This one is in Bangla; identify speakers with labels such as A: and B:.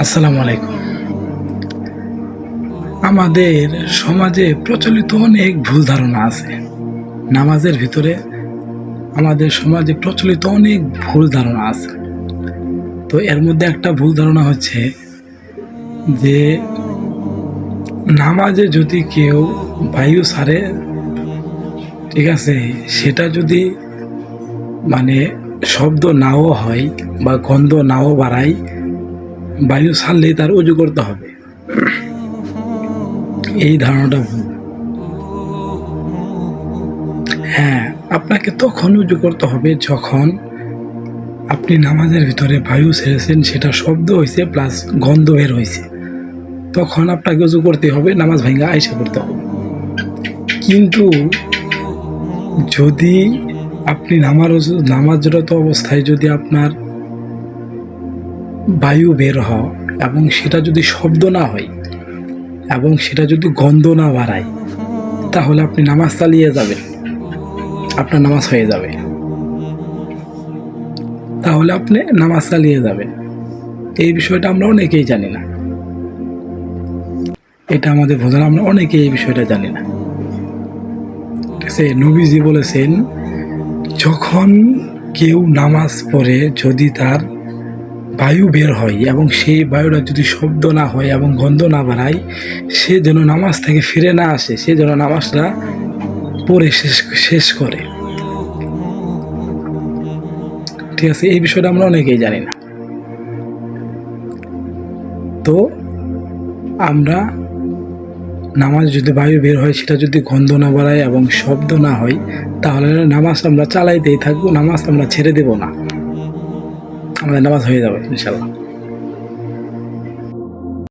A: আসসালামু আলাইকুম। আমাদের সমাজে প্রচলিত অনেক ভুল ধারণা আছে। নামাজের ভিতরে আমাদের সমাজে প্রচলিত অনেক ভুল ধারণা আছে। তো এর মধ্যে একটা ভুল ধারণা হচ্ছে যে নামাজে যদি কেউ বায়ু ছাড়ে, ঠিক আছে, সেটা যদি মানে শব্দ নাও হয় বা গন্ধ নাও বাড়ায়, বায়ু ছাড়লেই তার ওযু করতে হবে। এই ধারণাটা ভুল। হ্যাঁ, আপনাকে তখন উজু করতে হবে যখন আপনি নামাজের ভিতরে বায়ু ছেড়েছেন, সেটা শব্দ হয়েছে প্লাস গন্ধ বের হয়েছে, তখন আপনাকে উজু করতে হবে, নামাজ ভাঙ্গা আইসা করতে হবে। কিন্তু যদি আপনি নামাজরত অবস্থায় যদি আপনার বায়ু বের হয় এবং সেটা যদি শব্দ না হয় এবং সেটা যদি গন্ধ না বাড়ায়, তাহলে আপনি নামাজ চালিয়ে যাবেন, আপনার নামাজ হয়ে যাবে। তাহলে আপনি নামাজ চালিয়ে যাবেন। এই বিষয়টা আমরা অনেকেই জানি না। এটা আমাদের বোঝানো, আমরা অনেকেই এই বিষয়টা জানি না। ঠিক আছে, নবীজি বলেছেন, যখন কেউ নামাজ পড়ে যদি তার বায়ু বের হয় এবং সেই বায়ুটা যদি শব্দ না হয় এবং গন্ধ না বাড়ায়, সে যেন নামাজ থেকে ফিরে না আসে, সে যেন নামাজটা পড়ে শেষ করে। ঠিক আছে, এই বিষয়টা আমরা অনেকেই জানি না। তো আমরা নামাজ যদি বায়ু বের হয়, সেটা যদি গন্ধ না বাড়ায় এবং শব্দ না হয়, তাহলে নামাজ আমরা চালাইতেই থাকবো, নামাজ আমরা ছেড়ে দেব না, আমাদের নামাজ হয়ে যাবে ইনশাল্লাহ।